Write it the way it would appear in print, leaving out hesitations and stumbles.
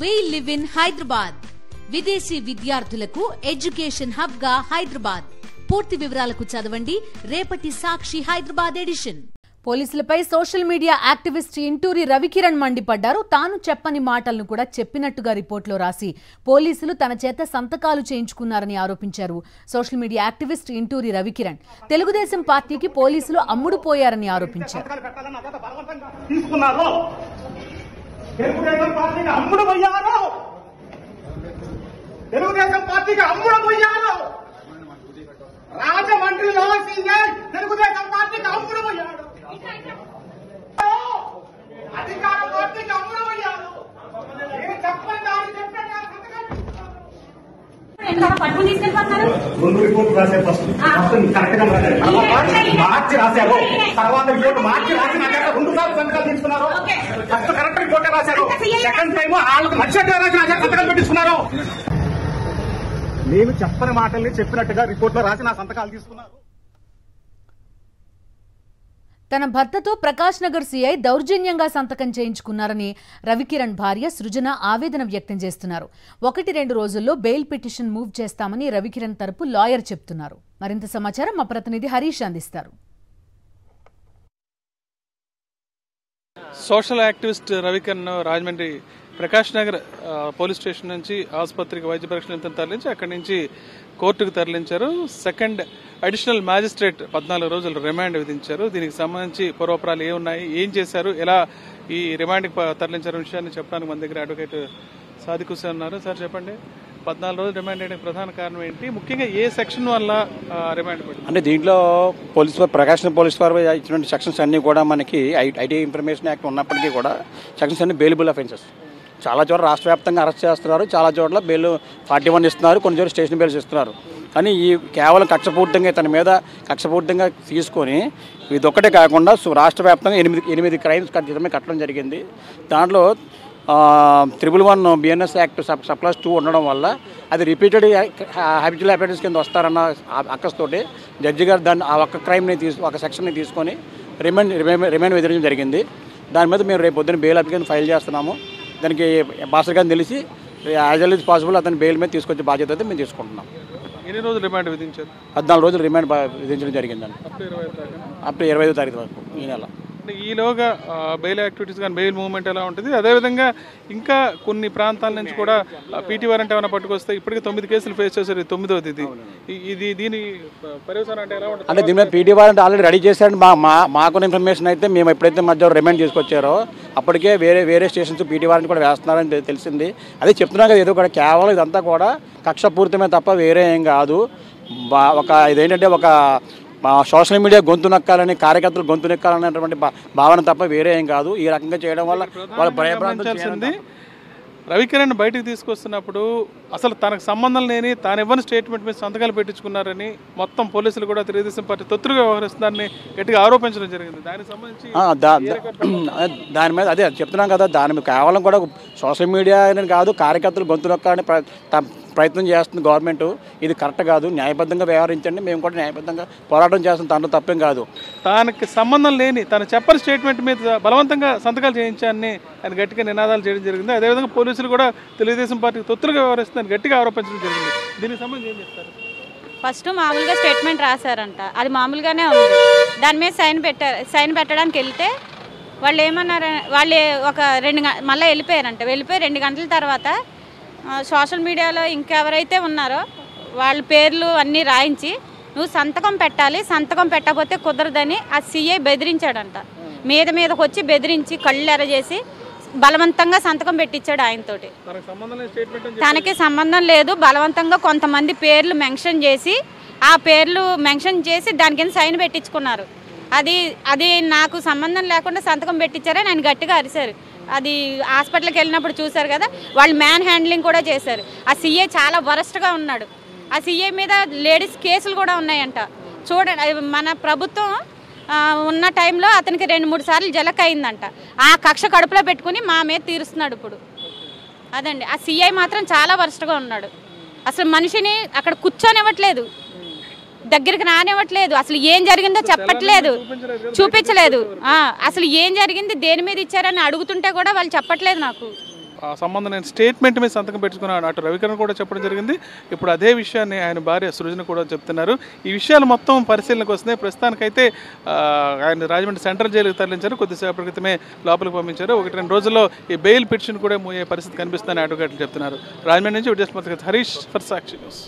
We live in Hyderabad. విదేశీ విద్యార్థులకు education hub గా హైదరాబాద్. పూర్తి వివరాలకు చదవండి రేపటి సాక్షి హైదరాబాద్ ఎడిషన్. పోలీసులపై social media activist Inturi Ravikiran మండిపడ్డారు. తాను చెప్పని మాటలను కూడా చెప్పినట్టుగా రిపోర్టులో రాసి పోలీసులు తన చేత సంతకాలు చేయించుకున్నారని ఆరోపించారు. Social media activist Inturi Ravikiran Telugu Desam పార్టీకి పోలీసులు అమ్ముడుపోయారని ఆరోపించారు. తెలుగుదేశం పార్టీకి అమ్ముడుపోయారు. రాజమండ్రిలో సీఐ తెలుగుదేశం పార్టీకి అమ్ముడుపోయాడు. అధికార పార్టీకి అమ్ముడుపోయారు. నేను చెప్పని దాన్ని ముందు రిపోర్ట్ రాసే ఫస్ట్ కరెక్ట్ గా మార్చి రాశారు. తర్వాత రిపోర్ట్ మార్చి రాసి నా దగ్గర 2 సార్లు సంతకాలు తీసుకున్నారు. ఫస్ట్ కరెక్ట్ రిపోర్ట్ రాశారు. సెకండ్ టైం వాళ్ళకి నచ్చట్టు రాసి నా దగ్గర సంతకాలు పెట్టించుకున్నారు. నేను చెప్పని మాటల్ని చెప్పినట్టుగా రిపోర్ట్ లో రాసి నా సంతకాలు తీసుకున్నారు. తన భర్తతో ప్రకాష్ నగర్ సీఐ దౌర్జన్యంగా సంతకం చేయించుకున్నారని రవికిరణ్ భార్య సృజన ఆవేదన వ్యక్తం చేస్తున్నారు. 1-2 రోజుల్లో బెయిల్ పిటిషన్ మూవ్ చేస్తామని రవికిరణ్ తరపు లాయర్ చెప్తున్నారు. మరింత సమాచారం మా ప్రతినిధి హరీష్ అందిస్తారు. Social activist Ravikiran Rajahmundry Prakash Nagar police station నుంచి ఆసుపత్రికి వైద్య పరీక్ష నిమిత్తం తరలించి అక్కడి నుంచి కోర్టుకు తరలించారు. సెకండ్ అడిషనల్ మ్యాజిస్ట్రేట్ 14 రోజులు రిమాండ్ విధించారు. దీనికి సంబంధించి పూర్వపరాలు ఏమున్నాయి, ఏం చేశారు, ఎలా ఈ రిమాండ్కి తరలించారు విషయాన్ని చెప్పడానికి మన దగ్గర అడ్వకేట్ సాదిక్ హుసేన్ ఉన్నారు. సార్ చెప్పండి, 14 రోజులు రిమాండ్ చేయడానికి ప్రధాన కారణం ఏంటి? ముఖ్యంగా ఏ సెక్షన్ వల్ల రిమాండ్ పడింది? అంటే దీంట్లో ప్రకాశం పోలీస్ వారు ఇచ్చినటువంటి సెక్షన్స్ అన్ని కూడా మనకి ఐటీ ఇన్ఫర్మేషన్ యాక్ట్ ఉన్నప్పటికీ కూడా సెక్షన్స్ అన్ని బెయిలబుల్ అఫెన్సెస్. చాలా చోట్ల రాష్ట్ర వ్యాప్తంగా అరెస్ట్ చేస్తున్నారు, చాలా చోట్ల బెయిల్ 41 ఇస్తున్నారు, కొన్ని చోట్ల స్టేషన్ బెయిల్స్ ఇస్తున్నారు. కానీ ఈ కేవలం కక్షపూర్తంగా తన మీద కక్షపూర్తంగా తీసుకొని ఇదొక్కటే కాకుండా రాష్ట్ర వ్యాప్తంగా 8 క్రైమ్స్ కట్టడం జరిగింది. దాంట్లో 111 BNS యాక్ట్ సప్లాస్ 2 ఉండడం వల్ల అది రిపీటెడ్ హ్యాబిచువల్ అఫెన్సెస్ కింద వస్తారన్న అక్కస్తోటి జడ్జి గారు దాన్ని ఆ ఒక్క క్రైమ్ని ఒక సెక్షన్ని తీసుకొని రిమాండ్ విధించడం జరిగింది. దాని మీద మేము రేపు పొద్దున్న బెయిల్ అప్లికేషన్ ఫైల్ చేస్తున్నాము. దానికి భాస్కర్ గారిని తెలిసి యాజ్ ఎల్ ఇస్ పాసిబుల్ అతని బెయిల్ మీద తీసుకొచ్చే బాధ్యత అయితే మేము తీసుకుంటున్నాం. ఎన్ని రోజులు రిమాండ్ విధించారు? 14 రోజులు రిమాండ్ విధించడం జరిగిందండి. అప్ టు 25వ తారీఖు వరకు ఈ నెల. ఈలోగా బెయిల్ యాక్టివిటీస్ కానీ బెయిల్ మూవ్మెంట్ ఎలా ఉంటుంది? అదేవిధంగా ఇంకా కొన్ని ప్రాంతాల నుంచి కూడా పీటీ వారెంట్ ఏమైనా పట్టుకొస్తే ఇప్పటికే 9 కేసులు ఫేస్ చేశారు. 9వది ఇది. దీని పర్యవసానం అంటే ఎలా ఉంటుంది? అంటే దీని మీద పీటీ వారెంట్ ఆల్రెడీ రెడీ చేశారండి. మాకున్న ఇన్ఫర్మేషన్ అయితే మేము ఎప్పుడైతే మధ్య రిమాండ్ తీసుకొచ్చారో అప్పటికే వేరే స్టేషన్స్ పీటీ వారెంట్ కూడా వేస్తున్నారని తెలిసింది. అదే చెప్తున్నాం కదా, ఏదో కూడా కేవలం ఇదంతా కూడా కక్షపూరితమే తప్ప వేరే ఏం కాదు. ఇదేంటంటే ఒక సోషల్ మీడియా గొంతు నొక్కాలని, కార్యకర్తలు గొంతు నొక్కాలనేటువంటి భావన తప్ప వేరే ఏం కాదు. ఈ రకంగా చేయడం వల్ల వాళ్ళు భయపడాల్సింది. రవికిరణ్ బయటకు తీసుకొస్తున్నప్పుడు అసలు తనకు సంబంధం లేని తాను ఇవ్వని స్టేట్మెంట్ మీద సంతకాలు పెట్టించుకున్నారని మొత్తం పోలీసులు కూడా తెలుగుదేశం పార్టీ తొత్తులుగా వ్యవహరిస్తున్నారని గట్టిగా ఆరోపించడం జరిగింది. దానికి సంబంధించి దాని మీద అదే చెప్తున్నాం కదా, దాని కేవలం కూడా సోషల్ మీడియా అని కాదు, కార్యకర్తలు గొంతు నొక్కాలని ప్రయత్నం చేస్తుంది గవర్నమెంట్. ఇది కరెక్ట్ కాదు. న్యాయబద్ధంగా వ్యవహరించండి, మేము కూడా న్యాయబద్ధంగా పోరాటం చేస్తాం, దాంట్లో తప్పేం కాదు. తనకి సంబంధం లేని తను చెప్పని స్టేట్మెంట్ మీద బలవంతంగా సంతకాలు చేయించాలని ఆయన గట్టిగా నినాదాలు చేయడం జరిగింది. అదేవిధంగా పోలీసులు కూడా తెలుగుదేశం పార్టీకి తొత్తులుగా వ్యవహరిస్తుందని గట్టిగా ఆరోపించడం జరిగింది. దీనికి సంబంధించి ఏం చెప్తారు? ఫస్ట్ మామూలుగా స్టేట్మెంట్ రాశారంట, అది మామూలుగానే ఉంది. దాని మీద సైన్ పెట్టడానికి వెళ్తే వాళ్ళు ఏమన్నారు, వాళ్ళు ఒక 2 మళ్ళీ వెళ్ళిపోయారంట. వెళ్ళిపోయి 2 గంటల తర్వాత సోషల్ మీడియాలో ఇంకెవరైతే ఉన్నారో వాళ్ళ పేర్లు అన్నీ రాయించి నువ్వు సంతకం పెట్టాలి, సంతకం పెట్టకపోతే కుదరదని ఆ సీఐ బెదిరించాడంట. మీదకి వచ్చి బెదిరించి కళ్ళు ఎర్రజేసి బలవంతంగా సంతకం పెట్టించాడు ఆయనతోటి. తనకి సంబంధం లేదు, బలవంతంగా కొంతమంది పేర్లు మెన్షన్ చేసి ఆ పేర్లు మెన్షన్ చేసి దాని కింద సైన్ పెట్టించుకున్నారు. అది నాకు సంబంధం లేకుండా సంతకం పెట్టించారని ఆయన గట్టిగా అరిశారు. అది హాస్పిటల్కి వెళ్ళినప్పుడు చూశారు కదా, వాళ్ళు మ్యాన్ హ్యాండ్లింగ్ కూడా చేశారు. ఆ సీఏ చాలా వరస్ట్గా ఉన్నాడు. ఆ సీఏ మీద లేడీస్ కేసులు కూడా ఉన్నాయంట. చూడండి, మన ప్రభుత్వం ఉన్న టైంలో అతనికి 2-3 సార్లు జలక్ అయిందంట. ఆ కక్ష కడుపులో పెట్టుకుని మా మీద తీరుస్తున్నాడు ఇప్పుడు. అదండి, ఆ సీఐ మాత్రం చాలా వరస్ట్గా ఉన్నాడు. అసలు మనిషిని అక్కడ కూర్చొనివ్వట్లేదు, దగ్గరికి రానివ్వట్లేదు, అసలు ఏం జరిగిందో చెప్పట్లేదు, చూపించలేదు. అసలు ఏం జరిగింది, దేని మీద ఇచ్చారని అడుగుతుంటే కూడా వాళ్ళు చెప్పట్లేదు నాకు. సంబంధమైన స్టేట్మెంట్ మీద సంతకం పెట్టుకున్నాడు అటు రవికిరణ్ కూడా చెప్పడం జరిగింది. ఇప్పుడు అదే విషయాన్ని ఆయన భార్య సృజన కూడా చెప్తున్నారు. ఈ విషయాలు మొత్తం పరిశీలనకు వస్తున్నాయి. ప్రస్తుతానికైతే ఆయన రాజమండ్రి సెంట్రల్ జైలుకి తరలించారు. కొద్దిసేపటి క్రితమే లోపలికి పంపించారు. 1-2 రోజుల్లో ఈ బెయిల్ పిటిషన్ కూడా మూయే పరిస్థితి కనిపిస్తుందని అడ్వకేట్లు చెప్తున్నారు. రాజమండ్రి నుంచి విజయస్మృతి హరీష్ ఫర్ సాక్షి న్యూస్.